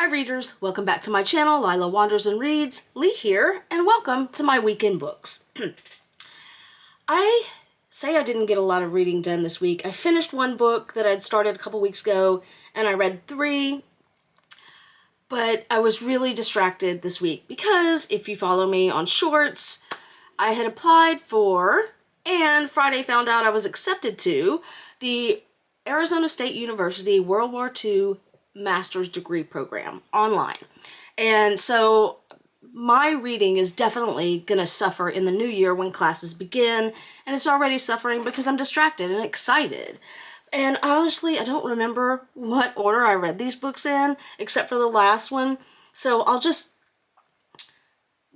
Hi readers, welcome back to my channel, Lila Wanders and Reads. Lee here, and welcome to my weekend books. I say I didn't get a lot of reading done this week. I finished one book that I'd started a couple weeks ago, and I read 3, but I was really distracted this week because if you follow me on shorts, I had applied for, and Friday found out I was accepted to, the Arizona State University World War II master's degree program online. And so my reading is definitely going to suffer in the new year when classes begin, and it's already suffering because I'm distracted and excited. And honestly, I don't remember what order I read these books in, except for the last one. So I'm just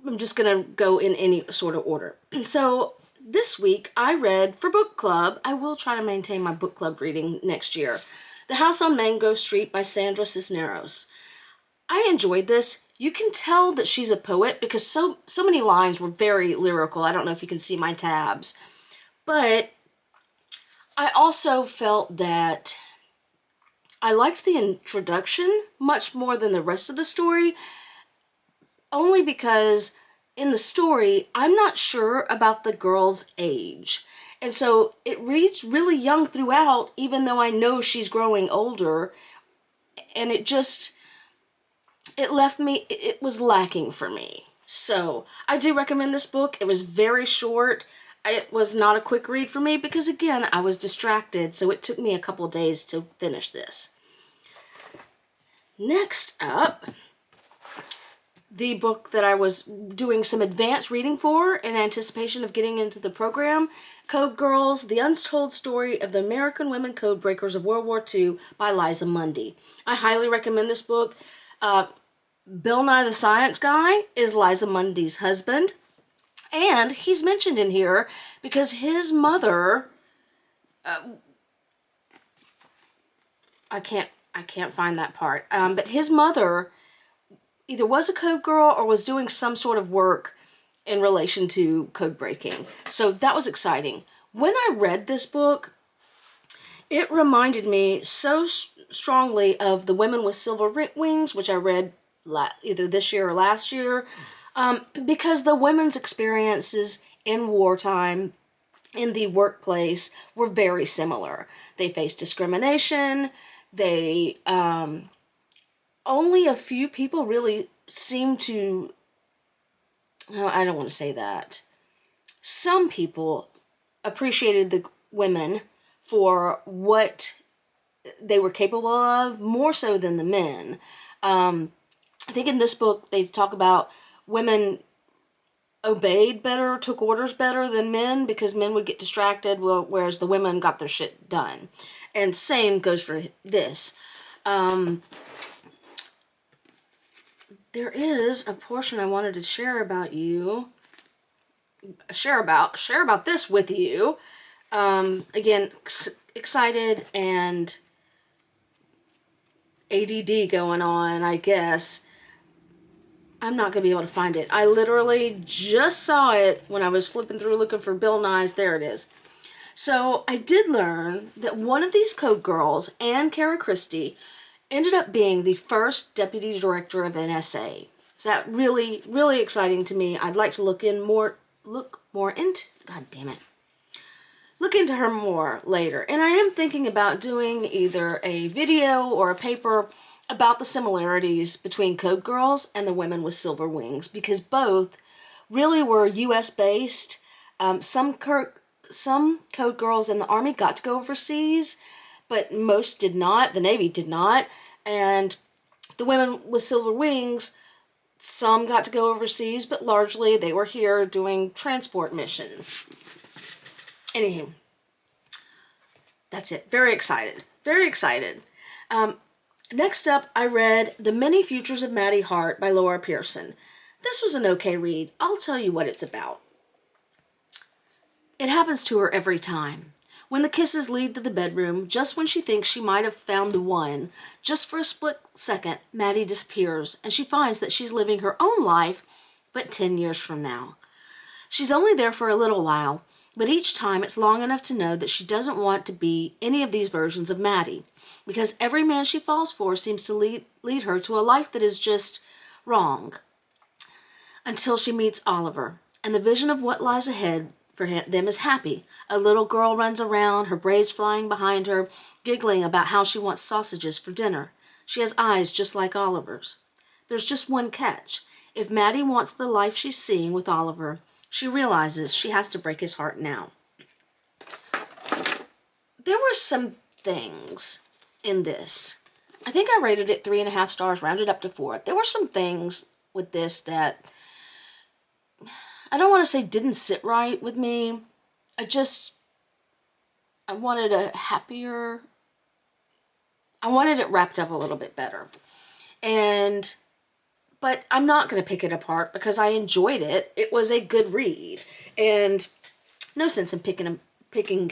going to go in any sort of order. So this week I read for book club. I will try to maintain my book club reading next year. The House on Mango Street by Sandra Cisneros. I enjoyed this. You can tell that she's a poet because so many lines were very lyrical. I don't know if you can see my tabs. But I also felt that I liked the introduction much more than the rest of the story, only because in the story, I'm not sure about the girl's age. And so it reads really young throughout, even though I know she's growing older. And it was lacking for me. So I do recommend this book. It was very short. It was not a quick read for me because, again, I was distracted. So it took me a couple days to finish this. Next up, the book that I was doing some advanced reading for in anticipation of getting into the program, Code Girls, The Untold Story of the American Women Code Breakers of World War II by Liza Mundy. I highly recommend this book. Bill Nye the Science Guy is Liza Mundy's husband, and he's mentioned in here because his mother, I can't find that part, but his mother either was a code girl or was doing some sort of work in relation to code breaking. So that was exciting. When I read this book, it reminded me so strongly of The Women with Silver Wings, which I read either this year or last year, because the women's experiences in wartime in the workplace were very similar. They faced discrimination. They only a few people really seem to, no, I don't want to say that. Some people appreciated the women for what they were capable of, more so than the men. I think in this book they talk about women obeyed better, took orders better than men because men would get distracted, whereas the women got their shit done. And same goes for this. There is a portion I wanted to share about this with you. Again, excited and ADD going on, I guess. I'm not going to be able to find it. I literally just saw it when I was flipping through looking for Bill Nye's. There it is. So I did learn that one of these code girls, Anne Cara Christie, ended up being the first deputy director of NSA. So that really, really exciting to me. I'd like to look into her more later. And I am thinking about doing either a video or a paper about the similarities between Code Girls and the Women with Silver Wings, because both really were U.S. based. Some Code Girls in the Army got to go overseas, but most did not. The Navy did not. And the Women with Silver Wings, some got to go overseas, but largely they were here doing transport missions. Anywho, that's it. Very excited. Very excited. Next up, I read The Many Futures of Maddie Hart by Laura Pearson. This was an okay read. I'll tell you what it's about. It happens to her every time. When the kisses lead to the bedroom, just when she thinks she might have found the one, just for a split second, Maddie disappears, and she finds that she's living her own life, but 10 years from now. She's only there for a little while, But each time it's long enough to know that she doesn't want to be any of these versions of Maddie, because every man she falls for seems to lead her to a life that is just wrong, until she meets Oliver, and the vision of what lies ahead for them is happy. A little girl runs around, her braids flying behind her, giggling about how she wants sausages for dinner. She has eyes just like Oliver's. There's just one catch. If Maddie wants the life she's seeing with Oliver, she realizes she has to break his heart now. There were some things in this. I think I rated it 3.5 stars, rounded up to 4. There were some things with this that I don't want to say didn't sit right with me. I wanted I wanted it wrapped up a little bit better. But I'm not going to pick it apart because I enjoyed it. It was a good read. And no sense in picking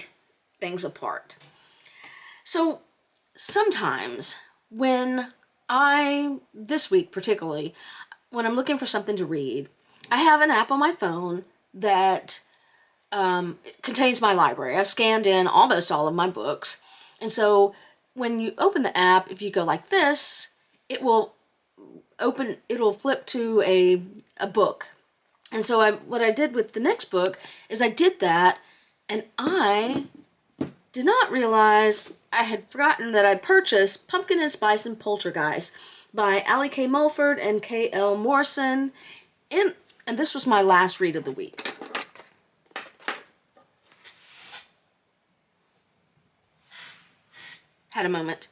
things apart. So sometimes this week particularly, when I'm looking for something to read, I have an app on my phone that contains my library. I've scanned in almost all of my books. And so when you open the app, if you go like this, it'll flip to a book. And so what I did with the next book is I did that, and I did not realize I had forgotten that I purchased Pumpkin and Spice and Poltergeist by Allie K. Mulford and K.L. Morrison. And this was my last read of the week. Had a moment.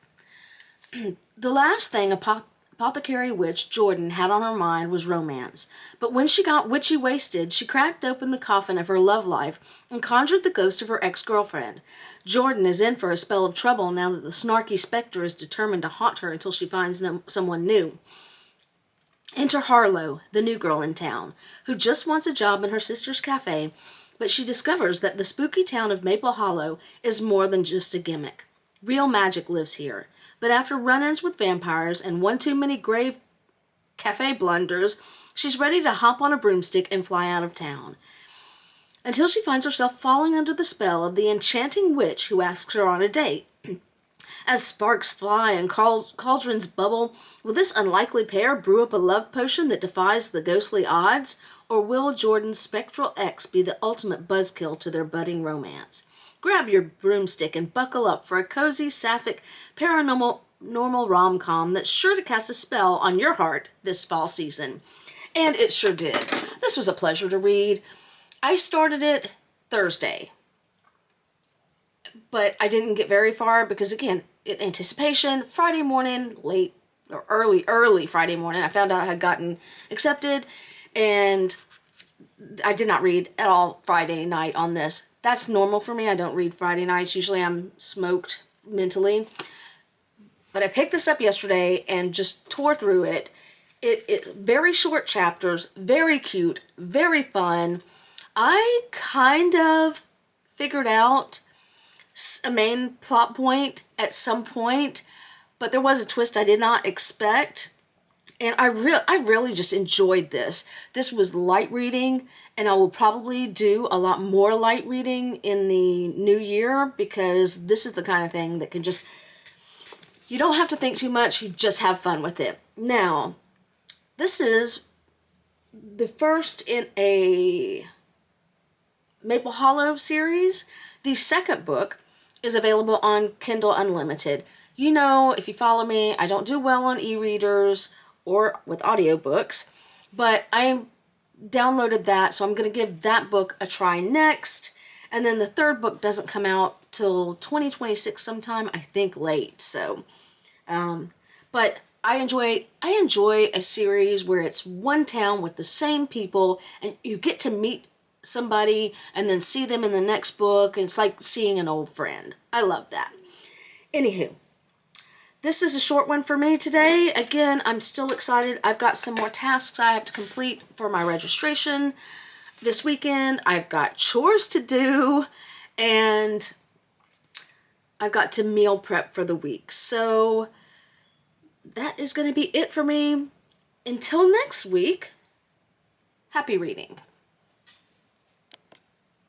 The last thing Apothecary Witch Jordan had on her mind was romance. But when she got witchy-wasted, she cracked open the coffin of her love life and conjured the ghost of her ex-girlfriend. Jordan is in for a spell of trouble now that the snarky specter is determined to haunt her until she finds someone new. Enter Harlow, the new girl in town, who just wants a job in her sister's cafe, but she discovers that the spooky town of Maple Hollow is more than just a gimmick. Real magic lives here, but after run-ins with vampires and one too many grave cafe blunders, she's ready to hop on a broomstick and fly out of town. Until she finds herself falling under the spell of the enchanting witch who asks her on a date. As sparks fly and cauldrons bubble, will this unlikely pair brew up a love potion that defies the ghostly odds? Or will Jordan's spectral ex be the ultimate buzzkill to their budding romance? Grab your broomstick and buckle up for a cozy, sapphic, paranormal rom-com that's sure to cast a spell on your heart this fall season. And it sure did. This was a pleasure to read. I started it Thursday, but I didn't get very far because, again, in anticipation, Friday morning, late or early Friday morning, I found out I had gotten accepted, and I did not read at all Friday night on this. That's normal for me. I don't read Friday nights. Usually I'm smoked mentally. But I picked this up yesterday and just tore through it. It's very short chapters, very cute, very fun. I kind of figured out a main plot point at some point, but there was a twist I did not expect, and I really just enjoyed this. This was light reading, and I will probably do a lot more light reading in the new year, because this is the kind of thing that can just, you don't have to think too much, you just have fun with it. Now, this is the first in a Maple Hollow series. The second book is available on Kindle Unlimited. You know, if you follow me, I don't do well on e-readers or with audiobooks, but I downloaded that, so I'm going to give that book a try next. And then the third book doesn't come out till 2026 sometime, I think late. So, but I enjoy a series where it's one town with the same people, and you get to meet somebody and then see them in the next book, and it's like seeing an old friend. I love that. Anywho, this is a short one for me today. Again, I'm still excited. I've got some more tasks I have to complete for my registration this weekend. I've got chores to do, and I've got to meal prep for the week. So that is going to be it for me. Until next week, happy reading.